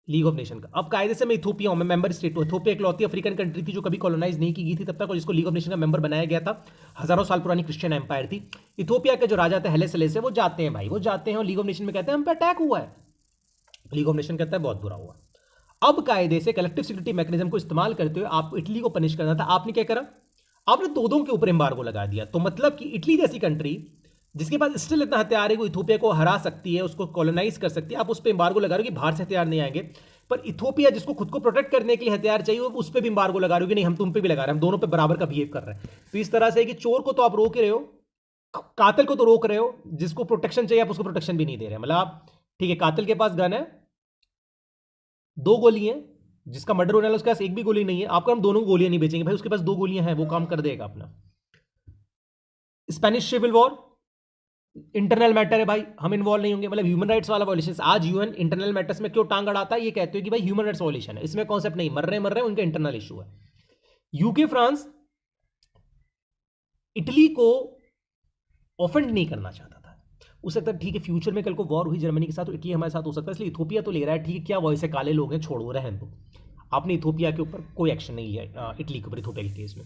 लीग ऑफ नेशन का। अब कायदे से मैं इथोपिया हूं, मैं मेंबर स्टेट हूं। इथोपिया इकलौती अफ्रीकन कंट्री थी जो कभी कॉलोनाइज नहीं की गई थी तब तक, और जिसको लीग ऑफ नेशन का मेंबर बनाया गया था। हजारों साल पुरानी क्रिश्चियन एम्पायर थी। इथोपिया के जो राजा थे हेले सेलेसे, वो जाते हैं भाई, वो जाते हैं और लीग ऑफ नेशन में कहते हैं हम पे अटैक हुआ है। लीग ऑफ नेशन कहता है बहुत बुरा हुआ। अब कायदे से कलेक्टिव सिक्योरिटी मैकेनिज्म को इस्तेमाल करते हुए आपको इटली को पनिश करना था। आपने क्या करा? आपने दो के ऊपर एम्बार्गो लगा दिया। तो मतलब कि इटली जैसी कंट्री जिसके पास स्टिल इतना हथियार है वो इथोपिया को हरा सकती है, उसको कॉलोनाइज कर सकती है, आप उस पर एम्बार्गो लगा रहे हो कि बाहर से हथियार नहीं आएंगे। पर इथोपिया जिसको खुद को प्रोटेक्ट करने के लिए हथियार चाहिए उस पर भी एम्बार्गो लगा रहे हो कि नहीं हम तुम पे भी लगा रहे हैं, हम दोनों पे बराबर का बिहेव कर रहे हैं। तो इस तरह से कि चोर को तो आप रोक रहे हो, कातिल को तो रोक रहे हो, जिसको प्रोटेक्शन चाहिए आप उसको प्रोटेक्शन भी नहीं दे रहे। मतलब आप ठीक है, कातिल के पास गन है, 2 गोली हैं, जिसका मर्डर होने वाला उसके पास एक भी गोली नहीं है, आपको हम दोनों गोलियां नहीं बेचेंगे भाई, उसके पास 2 गोलियां हैं, वो काम कर देगा अपना। Spanish civil war internal matter है भाई, हम इन्वॉल्व नहीं होंगे। मतलब ह्यूमन राइट्स वाला वॉयलेशन। आज यूएन इंटरनल मैटर्स में क्यों टांग अड़ाता है? ये कहते हो कि भाई ह्यूमन राइट्स वॉयलेशन है, इसमें कॉन्सेप्ट नहीं, मर रहे उनका इंटरनल इशू है। यूके फ्रांस इटली को ऑफेंड नहीं करना चाहता था। उस सकता ठीक है फ्यूचर में कल को वॉर हुई जर्मनी के साथ तो इटली हमारे साथ हो सकता है, इसलिए इथोपिया तो ले रहा है, ठीक है क्या वॉइस है, काले लोग हैं, छोड़ो रहने दो। आपने इथोपिया के ऊपर कोई एक्शन नहीं लिया, इटली के ऊपर इथोपिया के केस में।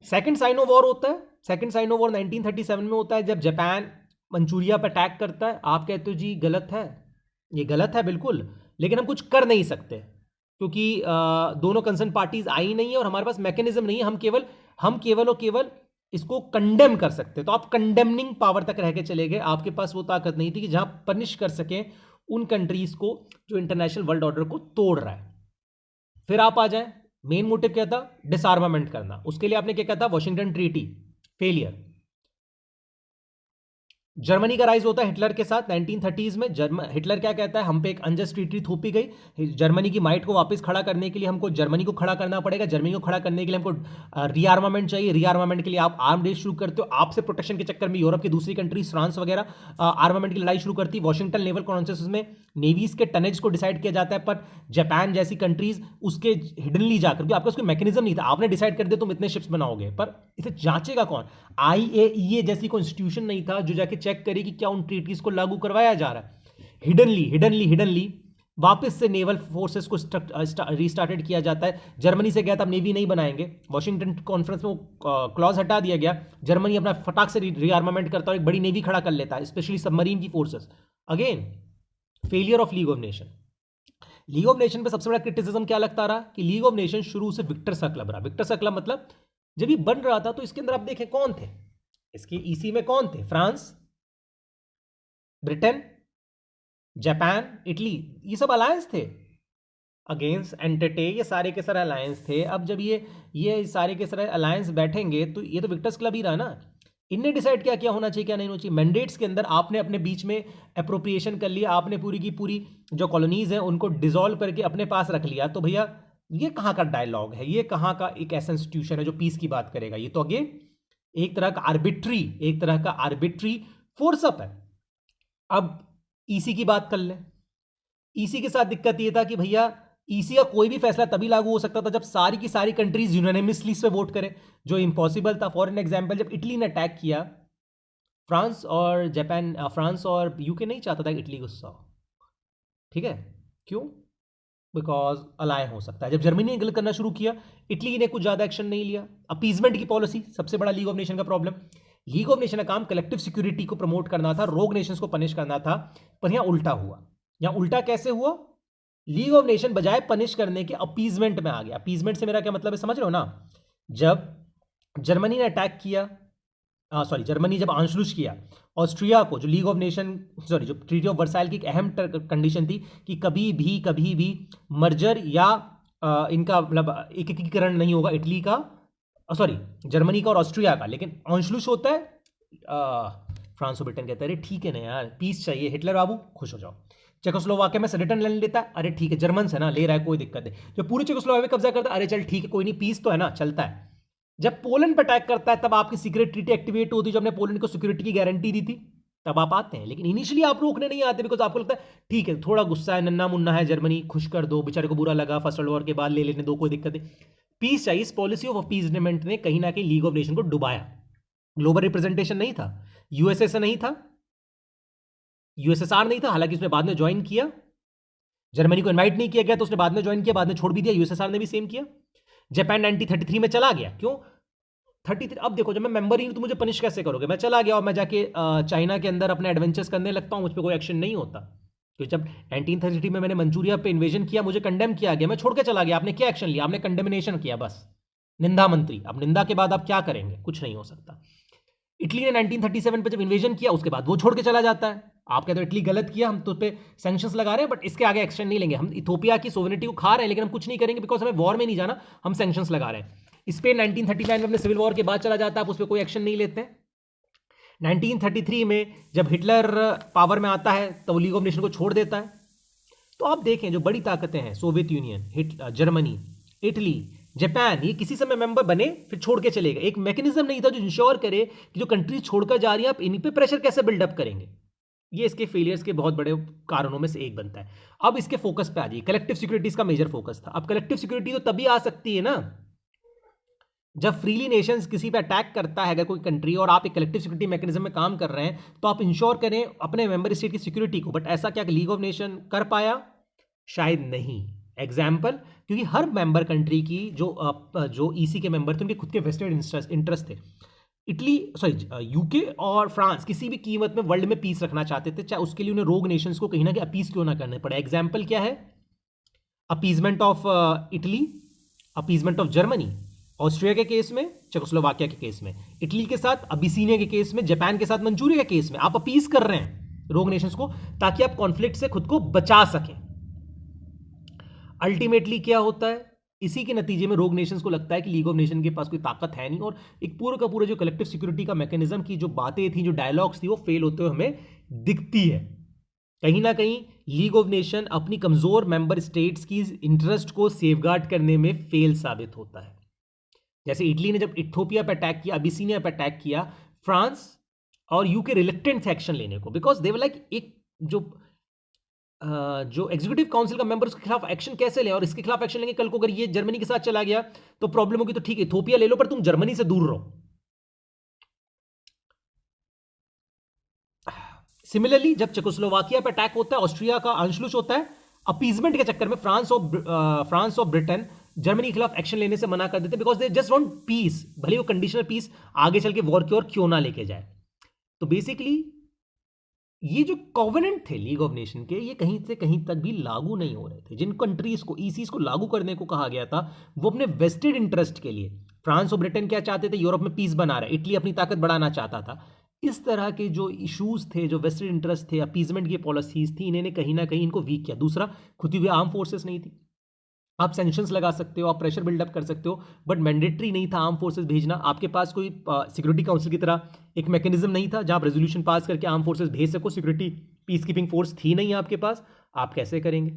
सेकंड साइनो वॉर होता है, सेकंड साइनो वॉर 1937 में होता है जब जापान मंचूरिया पर अटैक करता है। आप कहते हो जी गलत है, ये गलत है बिल्कुल, लेकिन हम कुछ कर नहीं सकते क्योंकि दोनों कंसर्न पार्टीज आई नहीं है और हमारे पास मैकेनिज्म नहीं है। हम केवल इसको कंडेम कर सकते। तो आप कंडेमनिंग पावर तक रह के चले गए, आपके पास वो ताकत नहीं थी कि जहां पनिश कर सकें उन कंट्रीज को जो इंटरनेशनल वर्ल्ड ऑर्डर को तोड़ रहा है। फिर आप आ जाएं, मेन मोटिव क्या था? डिसआर्मामेंट करना। उसके लिए आपने क्या कहा था? Washington treaty, failure. जर्मनी का राइज होता है हिटलर के साथ 1930s में। हिटलर क्या कहता है? हम पे एक अनजस्ट ट्रीटी थोपी गई, जर्मनी की माइट को वापस खड़ा करने के लिए हमको जर्मनी को खड़ा करना पड़ेगा, जर्मनी को खड़ा करने के लिए हमको रीआर्मामेंट चाहिए, रीआर्मामेंट के लिए आप आर्म रेस शुरू करते हो, आपसे प्रोटेक्शन के चक्कर में यूरोप की दूसरी कंट्रीज फ्रांस वगैरह आर्मामेंट की लड़ाई शुरू करती। वॉशिंगटन नेवल कॉन्फ्रेंस में नेवीज के टनेज को डिसाइड किया जाता है, पर जापान जैसी कंट्रीज उसके हिडनली जाकर, क्योंकि आपका कोई मैकेनिज्म नहीं था, आपने डिसाइड कर दिया तुम इतने शिप्स बनाओगे, पर इसे जांचेगा कौन? IAEA जैसी कोई इंस्टीट्यूशन नहीं था जो जाके चेक करे कि क्या उन ट्रीटीज को लागू करवाया जा रहा है। हिडनली वापस से नेवल फोर्सेस को रीस्टार्टेड किया जाता है। जर्मनी से गया था नेवी नहीं बनाएंगे, वॉशिंगटन कॉन्फ्रेंस में वो क्लॉज हटा दिया गया, जर्मनी अपना फटाक से रीआर्मामेंट करता है, एक बड़ी नेवी खड़ा कर लेता है, स्पेशली सबमरीन की forces. Again failure of league of nation. League of nation पे सबसे बड़ा क्रिटिसिज्म क्या लगता रहा कि लीग ऑफ नेशन शुरू से विक्टर सा क्लब रहा। विक्टर सा क्लब मतलब जब ये बन रहा था तो इसके अंदर आप देखें कौन थे, इसके ईसी में कौन थे? फ्रांस, ब्रिटेन, जापान, इटली, ये सब अलायंस थे अगेंस्ट एंटेटे, ये सारे के सारे अलायंस थे। अब जब ये सारे के सारे अलायंस बैठेंगे तो ये तो विक्टर्स क्लब ही रहा ना। इनने डिसाइड क्या होना चाहिए क्या नहीं होना चाहिए। मैंडेट्स के अंदर आपने अपने बीच में अप्रोप्रिएशन कर लिया, आपने पूरी की पूरी जो कॉलोनीज हैं उनको डिसॉल्व करके अपने पास रख लिया। तो भैया ये कहाँ का डायलॉग है, ये कहाँ का एक ऐसा इंस्टीट्यूशन है जो पीस की बात करेगा? ये तो अगेन एक तरह का आर्बिट्री फोर्सअप है। अब ईसी की बात कर लें। ईसी के साथ दिक्कत ये था कि भैया ईसी का कोई भी फैसला तभी लागू हो सकता था जब सारी की सारी कंट्रीज यूनानिमसली इस पे वोट करें, जो इम्पॉसिबल था। फॉर एन एग्जांपल, जब इटली ने अटैक किया, फ्रांस और यूके नहीं चाहता था कि इटली गुस्सा हो, ठीक है? क्यों? बिकॉज अलाय हो सकता है। जब जर्मनी ने गलत करना शुरू किया, इटली ने कुछ ज्यादा एक्शन नहीं लिया। अपीजमेंट की पॉलिसी सबसे बड़ा लीग ऑफ नेशन का प्रॉब्लम। लीग ऑफ नेशन का काम कलेक्टिव सिक्योरिटी को प्रमोट करना था, रोग नेशंस को पनिश करना था, पर यहां उल्टा हुआ। यहां उल्टा कैसे हुआ? लीग ऑफ नेशन बजाय पनिश करने के अपीजमेंट में आ गया। अपीजमेंट से मेरा क्या मतलब है, समझ रहे हो ना? जब जर्मनी ने अटैक किया, जर्मनी जब आंशलुस किया ऑस्ट्रिया को, जो लीग ऑफ नेशन जो ट्रीटी ऑफ वर्साइल की एक अहम कंडीशन थी कि कभी भी मर्जर या इनका मतलब एकीकरण नहीं होगा इटली का, जर्मनी का और ऑस्ट्रिया का, लेकिन आंशलुस होता है। फ्रांस और ब्रिटेन कहते हैं अरे ठीक है ना यार, पीस चाहिए, हिटलर बाबू खुश हो जाओ। चेकोस्लोवाकिया में सडेटन लैंड लेता है, अरे ठीक है, जर्मन से ना ले रहा है, कोई दिक्कत नहीं। जब पूरे चेकोस्लोवाकिया में कब्जा करता है, अरे चल ठीक है, कोई नहीं, पीस तो है ना, चलता है। जब पोलैंड पर अटैक करता है, तब आपकी सीक्रेट ट्रीटी एक्टिवेट होती है, जो हमने पोलैंड को सिक्योरिटी की गारंटी दी थी, तब आप आते हैं। लेकिन इनिशियली आप रोकने नहीं आते, बिकॉज आपको लगता है ठीक है, थोड़ा गुस्सा है, नन्ना मुन्ना है, जर्मनी खुश कर दो, बेचारे को बुरा लगा, फर्स्ट वर्ल्ड वॉर के बाद ले लेने दो, कोई दिक्कत नहीं, पीस चाहिए। इस पॉलिसी ऑफ अपीजमेंट ने कहीं ना कहीं लीग ऑफ नेशन को डुबाया। ग्लोबल रिप्रेजेंटेशन नहीं था, यूएसएस नहीं था, यूएसएसआर नहीं था, हालांकि उसने बाद में ज्वाइन किया। जर्मनी को इनवाइट नहीं किया गया तो उसने बाद में ज्वाइन किया, बाद में छोड़ भी दिया। यूएसएसआर ने भी सेम किया। जापान 1933 में चला गया, क्यों 33? अब देखो, जब मैं मेंबर ही हूं तो मुझे पनिश कैसे करोगे? मैं चला गया और मैं जाके चाइना के अंदर अपने एडवेंचर्स करने लगता हूं, मुझ पर कोई एक्शन नहीं होता। तो जब 1933 में मैंने मंचूरिया पे इन्वेजन किया, मुझे कंडेम किया गया, मैं छोड़ के चला गया। आपने क्या एक्शन लिया? आपने कंडेमिनेशन किया, बस निंदा मंत्री। अब निंदा के बाद आप क्या करेंगे? कुछ नहीं हो सकता। इटली ने 1937 पे जब इन्वेजन किया, उसके बाद वो छोड़ के चला जाता है। आप कहते हो इटली गलत किया, हम तो उस पर सैंक्शंस लगा रहे हैं, बट इसके आगे एक्शन नहीं लेंगे। हम इथोपिया की सोवरेनिटी को खा रहे हैं, लेकिन हम कुछ नहीं करेंगे, बिकॉज हमें वॉर में नहीं जाना, हम सैंक्शंस लगा रहे हैं। स्पेन 1939 में अपने सिविल वॉर के बाद चला जाता है, आप उस पर कोई एक्शन नहीं लेते हैं। 1933 में जब हिटलर पावर में आता है, तो लीग ऑफ नेशन को छोड़ देता है। तो आप देखें, जो बड़ी ताकतें हैं, Soviet union, Germany, Italy, Japan, ये किसी समय मेंबर बने फिर छोड़ के चलेगा। एक मैकेनिज्म नहीं था जो इंश्योर करे कि जो कंट्रीज छोड़कर जा रही है, आप इन पे प्रेशर कैसे बिल्डअप करेंगे। ये इसके फेलियर्स के बहुत बड़े कारणों में से एक बनता है। अब इसके फोकस पे आ जाइए। कलेक्टिव सिक्योरिटी इसका मेजर फोकस था। अब कलेक्टिव सिक्योरिटी तो तभी आ सकती है ना, जब फ्रीली नेशंस किसी पे अटैक करता है अगर कोई कंट्री, और आप एक कलेक्टिव सिक्योरिटी मैकेनिज्म में काम कर रहे हैं, तो आप इंश्योर करें अपने मेंबर स्टेट की सिक्योरिटी को। बट ऐसा क्या लीग ऑफ नेशन कर पाया? शायद नहीं। एग्जाम्पल, क्योंकि हर मेंबर कंट्री की जो ईसी के मेंबर थे, उनके खुद के वेस्टेड इंटरेस्ट थे। यूके और फ्रांस किसी भी कीमत में वर्ल्ड में पीस रखना चाहते थे, चाहे उसके लिए उन्हें रोग नेशंस को कहीं ना कहीं अपीस क्यों ना करने पड़े। एग्जाम्पल क्या है? Appeasement of Italy, appeasement of Germany, Austria के केस में, चेकोस्लोवाकिया के केस में, इटली के साथ अबिसीनिया के केस में, जापान के साथ मंचूरिया के केस में। आप अपीज कर रहे हैं रोग नेशंस को, ताकि आप कॉन्फ्लिक्ट से खुद को बचा सकें। अल्टीमेटली क्या होता है? इसी के नतीजे में रोग नेशंस को लगता है कि लीग ऑफ नेशन के पास कोई ताकत है नहीं, और एक पूरा का पूरा जो कलेक्टिव सिक्योरिटी का मैकेनिज्म की जो बातें थी, जो डायलॉग्स थी, वो फेल होते हुए हमें दिखती है। कहीं ना कहीं लीग ऑफ नेशन अपनी कमजोर मेंबर स्टेट्स की इंटरेस्ट को सेफगार्ड करने में फेल साबित होता है। जैसे इटली ने जब इथोपिया पर अटैक किया, अबिसीनिया पर अटैक किया, फ्रांस और यूके रिलेक्टेंट थे एक्शन लेने को, बिकॉज दे वर लाइक एक जो एग्जीक्यूटिव काउंसिल का मेंबर उसके खिलाफ एक्शन कैसे ले, और इसके खिलाफ एक्शन लेंगे कल को अगर ये जर्मनी के साथ चला गया तो प्रॉब्लम होगी। तो ठीक है, इथोपिया ले लो, पर तुम जर्मनी से दूर रहो। सिमिलरली जब चेकोस्लोवाकिया पे अटैक होता है, ऑस्ट्रिया का अंशलुस होता है, अपीजमेंट के चक्कर में फ्रांस और ब्रिटेन जर्मनी के खिलाफ एक्शन लेने से मना कर देते, because they just want piece, भले वो कंडीशनल पीस आगे चल के वॉर की ओर क्यों ना लेके जाए। तो बेसिकली ये जो कॉवेनेंट थे लीग ऑफ नेशन के, ये कहीं से कहीं तक भी लागू नहीं हो रहे थे। जिन कंट्रीज को ईसीज को लागू करने को कहा गया था, वो अपने वेस्टेड इंटरेस्ट के लिए, फ्रांस और ब्रिटेन क्या चाहते थे? यूरोप में पीस बना रहे, इटली अपनी ताकत बढ़ाना चाहता था। इस तरह के जो इश्यूज थे, जो वेस्टेड इंटरेस्ट थे, अपीजमेंट की पॉलिसीज थी, इन्हें कहीं ना कहीं इनको वीक किया। दूसरा, खुद हुई आर्म फोर्सेस नहीं थी। आप सैंक्शंस लगा सकते हो, आप प्रेशर बिल्डअप कर सकते हो, बट मैंडेटरी नहीं था आर्म फोर्सेस भेजना। आपके पास कोई सिक्योरिटी काउंसिल की तरह एक मैकेनिज्म नहीं था जहां आप रेजोल्यूशन पास करके आर्म फोर्सेस भेज सको। सिक्योरिटी पीस कीपिंग फोर्स थी नहीं आपके पास, आप कैसे करेंगे?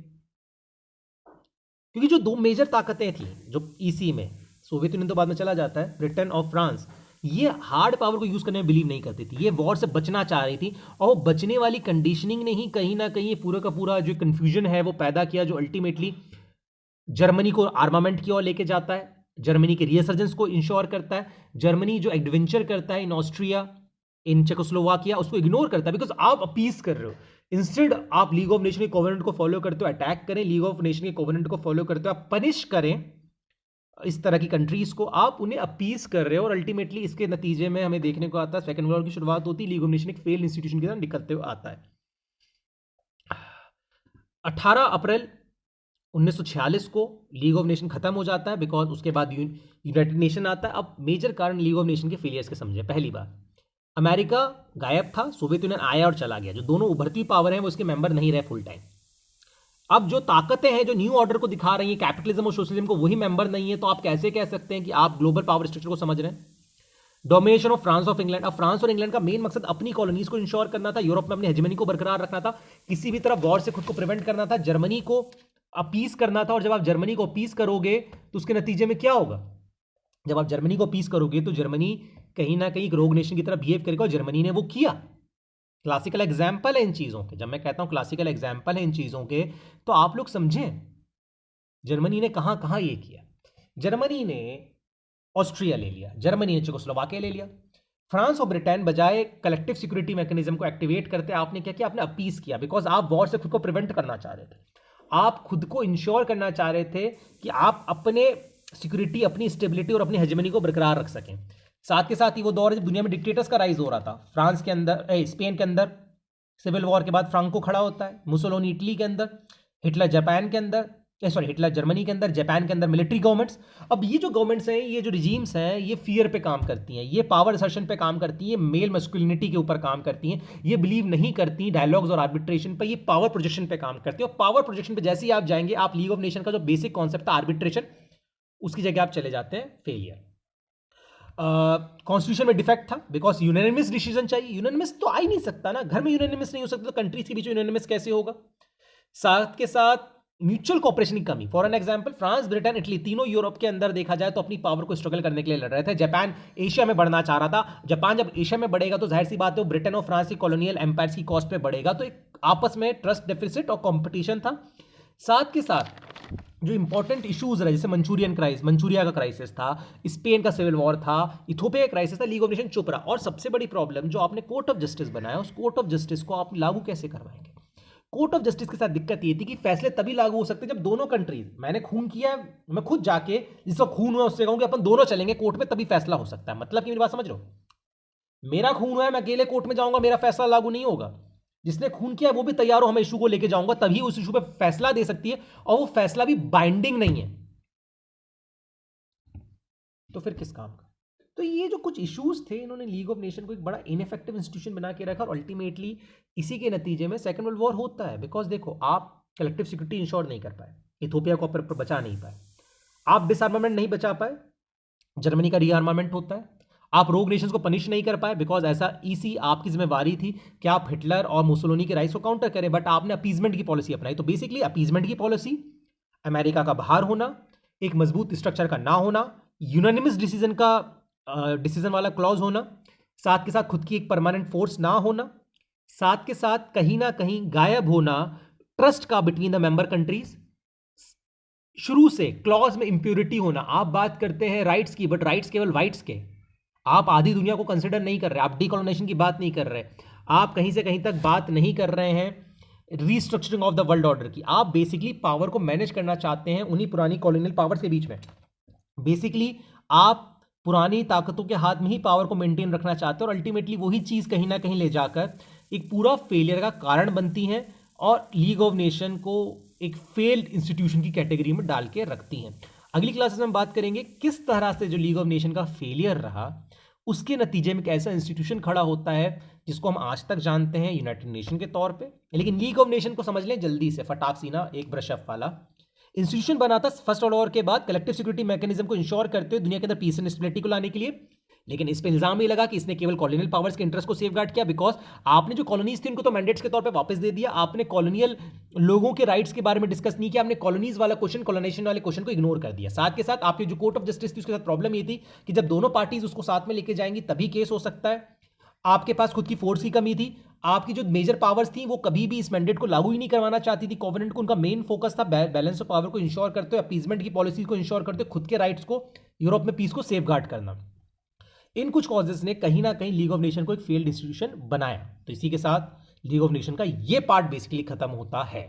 क्योंकि जो दो मेजर ताकतें थी जो ईसी में, सोवियत यूनियन तो बाद में चला जाता है, ब्रिटेन और फ्रांस, ये हार्ड पावर को यूज करने में बिलीव नहीं करती थी, ये वॉर से बचना चाह रही थी। और वो बचने वाली कंडीशनिंग ने ही कहीं ना कहीं पूरा का पूरा जो कंफ्यूजन है वो पैदा किया, जो अल्टीमेटली जर्मनी को आर्मामेंट की ओर लेके जाता है, जर्मनी के रिएसर्जेंस को इंश्योर करता है। जर्मनी जो एडवेंचर करता है इन ऑस्ट्रिया, इन चेकोस्लोवाकिया, उसको इग्नोर करता है, बिकॉज आप अपीस कर रहे हो। इंस्टेड आप लीग ऑफ नेशन के कोवेनेंट को फॉलो करते हो, अटैक करें, लीग ऑफ नेशन के कोवेनेंट को फॉलो करते हो, आप पनिश करें इस तरह की कंट्रीज को, आप उन्हें अपीस कर रहे हो। और अल्टीमेटली इसके नतीजे में हमें देखने को आता है सेकंड वर्ल्ड वॉर की शुरुआत होती है, लीग ऑफ नेशन एक फेल इंस्टीट्यूशन की तरह निकलते हुए आता है। 18 अप्रैल 1946 को लीग ऑफ नेशन खत्म हो जाता है, बिकॉज उसके बाद यूनाइटेड नेशन आता है। अब मेजर कारण लीग ऑफ नेशन के फेलियर्स के समझे। पहली बात, अमेरिका गायब था, सोवियत यूनियन आया और चला गया, जो दोनों उभरती पावर हैं वो इसके मेंबर नहीं रहे फुल टाइम। अब जो ताकतें हैं जो न्यू ऑर्डर को दिखा रही हैं, कैपिटलिज्म और सोशलिज्म को, वही मेंबर नहीं है, तो आप कैसे कह सकते हैं कि आप ग्लोबल पावर स्ट्रक्चर को समझ रहे हैं। Domination of France of England. अब फ्रांस और इंग्लैंड का मेन मकसद अपनी कॉलोनीज को इंश्योर करना था, यूरोप में अपनी हेजेमनी को बरकरार रखना था, किसी भी तरह वॉर से खुद को प्रिवेंट करना था, जर्मनी को अपीस करना था। और जब आप जर्मनी को अपीस करोगे तो उसके नतीजे में क्या होगा, जब आप जर्मनी को अपीस करोगे तो जर्मनी कहीं ना कहीं रोग नेशन की तरह बिहेव करेगा, और जर्मनी ने वो किया। क्लासिकल एग्जाम्पल है इन चीजों के, जब मैं कहता हूं क्लासिकल एग्जाम्पल है इन चीजों के, तो आप लोग समझें जर्मनी ने कहां कहां ये किया। जर्मनी ने ऑस्ट्रिया ले लिया, जर्मनी ने चेकोस्लोवाकिया ले लिया। फ्रांस और ब्रिटेन बजाय कलेक्टिव सिक्योरिटी मैकेनिज्म को एक्टिवेट करते आपने क्या किया, आपने अपीस किया, बिकॉज आप वॉर से खुद को प्रिवेंट करना चाह रहे थे, आप खुद को इंश्योर करना चाह रहे थे कि आप अपने सिक्योरिटी, अपनी स्टेबिलिटी और अपनी हेजेमनी को बरकरार रख सकें। साथ के साथ ही वो दौर है जब दुनिया में डिक्टेटर्स का राइज हो रहा था। फ्रांस के अंदर, स्पेन के अंदर सिविल वॉर के बाद फ्रांको खड़ा होता है, मुसोलिनी इटली के अंदर, हिटलर जापान के अंदर, हिटलर जर्मनी के अंदर, जापान के अंदर मिलिट्री गवर्नमेंट्स। अब ये जो गवर्नमेंट्स हैं, ये जो रिजीम्स हैं, ये फियर पे काम करती हैं, ये पावर असर्शन पे काम करती हैं, मेल मस्कुलिनिटी के ऊपर काम करती हैं, ये बिलीव नहीं करती डायलॉग्स और आर्बिट्रेशन पे, ये पावर प्रोजेक्शन पे काम करती है। और पावर प्रोजेक्शन पे जैसे ही आप जाएंगे, आप लीग ऑफ नेशन का जो बेसिक कॉन्सेप्ट था आर्बिट्रेशन, उसकी जगह आप चले जाते हैं फेलियर। कॉन्स्टिट्यूशन में डिफेक्ट था, बिकॉज यूनानिमस डिसीजन चाहिए। यूनानिमस तो आ ही नहीं सकता ना, घर में यूनानिमस नहीं हो सकता, तो कंट्रीज के बीच में यूनानिमस कैसे होगा। साथ के साथ म्यूचुअल कॉपरेशन की कमी। For an example, France, Britain, Italy तीनों यूरोप के अंदर देखा जाए तो अपनी पावर को स्ट्रगल करने के लिए लड़ रहे थे। जापान एशिया में बढ़ना चाह रहा था। जापान जब एशिया में बढ़ेगा तो जाहिर सी बात है वो ब्रिटेन और फ्रांस की कॉलोनियल एम्पायर्स की कॉस्ट पे बढ़ेगा, तो एक आपस में ट्रस्ट डेफिसिट और कॉम्पिटिशन था। साथ के साथ जो इंपॉर्टेंट इश्यूज रहे, जैसे मंचूरिया का क्राइसिस था, स्पेन का सिविल वॉर था, इथोपिया का क्राइसिस था, लीग ऑफ नेशन चुप रहा। और सबसे बड़ी प्रॉब्लम, जो आपने कोर्ट ऑफ जस्टिस बनाया, उस कोर्ट ऑफ जस्टिस को आप लागू कैसे करवाएंगे। कोर्ट ऑफ जस्टिस के साथ दिक्कत ये थी कि फैसले तभी लागू हो सकते जब दोनों कंट्रीज, मैंने खून किया, मैं खुद जाके जिसका खून हुआ उससे कहूं कि अपन दोनों चलेंगे कोर्ट में, तभी फैसला हो सकता है। मतलब कि मेरी बात समझ लो, मेरा खून हुआ है, मैं अकेले कोर्ट में जाऊंगा, मेरा फैसला लागू नहीं होगा। जिसने खून किया वो भी तैयार हो, हम इशू को लेके जाऊंगा, तभी उस इशू पे फैसला दे सकती है, और वो फैसला भी बाइंडिंग नहीं है, तो फिर किस काम का। तो ये जो कुछ इश्यूज थे, इन्होंने लीग ऑफ नेशन को एक बड़ा इनफेक्टिव इंस्टीट्यूशन बना के रखा, और अल्टीमेटली इसी के नतीजे में सेकंड वर्ल्ड वॉर होता है। बिकॉज देखो, आप कलेक्टिव सिक्योरिटी इंश्योर नहीं कर पाए, इथोपिया को बचा नहीं पाए, आप डिसआर्मामेंट नहीं बचा पाए, जर्मनी का रीआर्मामेंट होता है, आप रोग नेशंस को पनिश नहीं कर पाए, बिकॉज ऐसा ईसी आपकी जिम्मेवारी थी कि आप हिटलर और मुसोलिनी के राइट्स को काउंटर करें, बट आपने अपीजमेंट की पॉलिसी अपनाई। तो बेसिकली अपीजमेंट की पॉलिसी, अमेरिका का बाहर होना, एक मजबूत स्ट्रक्चर का ना होना, यूनानिमस डिसीजन वाला क्लॉज होना, साथ के साथ खुद की एक परमानेंट फोर्स ना होना, साथ के साथ कहीं ना कहीं गायब होना ट्रस्ट का बिटवीन द मेंबर कंट्रीज, शुरू से क्लॉज में इंप्योरिटी होना। आप बात करते हैं राइट्स की, बट राइट्स केवल वाइट्स के, आप आधी दुनिया को कंसिडर नहीं कर रहे, आप डीकोलोनाइजेशन की बात नहीं कर रहे, आप कहीं से कहीं तक बात नहीं कर रहे हैं restructuring of the world order की। आप बेसिकली पावर को मैनेज करना चाहते हैं उन्हीं पुरानी कॉलोनियल पावर्स के बीच में। बेसिकली आप पुरानी ताकतों के हाथ में ही पावर को मेंटेन रखना चाहते हैं, और अल्टीमेटली वही चीज़ कहीं ना कहीं ले जाकर एक पूरा फेलियर का कारण बनती है, और लीग ऑफ नेशन को एक फेल्ड इंस्टीट्यूशन की कैटेगरी में डाल के रखती हैं। अगली क्लासेस में हम बात करेंगे किस तरह से जो लीग ऑफ नेशन का फेलियर रहा, उसके नतीजे में कैसा इंस्टीट्यूशन खड़ा होता है, जिसको हम आज तक जानते हैं यूनाइटेड नेशन के तौर पे। लेकिन लीग ऑफ नेशन को समझ लें जल्दी से, फटाक सीना एक ब्रश अप वाला इंस्टीट्यूशन बना था फर्स्ट वर्ल्ड वॉर के बाद, कलेक्टिव सिक्योरिटी मैकेनिज्म को इंश्योर करते हुए दुनिया के अंदर पीस एंड स्टेबिलिटी को लाने के लिए। लेकिन इस पे इल्जाम ये लगा कि इसने केवल कॉलोनियल पावर्स के इंटरेस्ट को सेफगार्ड किया, बिकॉज आपने जो कॉलोनीज थी उनको तो मैंडेट्स के तौर पे वापस दे दिया, आपने कॉलोनियल लोगों के राइट्स के बारे में डिस्कस नहीं किया, आपने कॉलोनीज वाला क्वेश्चन, कॉलोनाइजेशन वाले क्वेश्चन को इग्नोर कर दिया। साथ के साथ आपकी जो कोर्ट ऑफ जस्टिस थी उसके साथ प्रॉब्लम ये थी कि जब दोनों पार्टीज उसको साथ में लेके जाएंगी तभी केस हो सकता है, आपके पास खुद की फोर्स की कमी थी, आपकी जो मेजर पावर्स थी वो कभी भी इस मैंडेट को लागू ही नहीं करवाना चाहती थी कॉवेनेंट को, उनका मेन फोकस था बैलेंस ऑफ पावर को इंश्योर करते हुए, अपीजमेंट की पॉलिसी को इंश्योर करते हुए खुद के राइट्स को, यूरोप में पीस को सेफगार्ड करना। इन कुछ कॉजेस ने कहीं ना कहीं लीग ऑफ नेशन को एक फेल्ड इंस्टीट्यूशन बनाया। तो इसी के साथ लीग ऑफ नेशन का ये पार्ट बेसिकली खत्म होता है।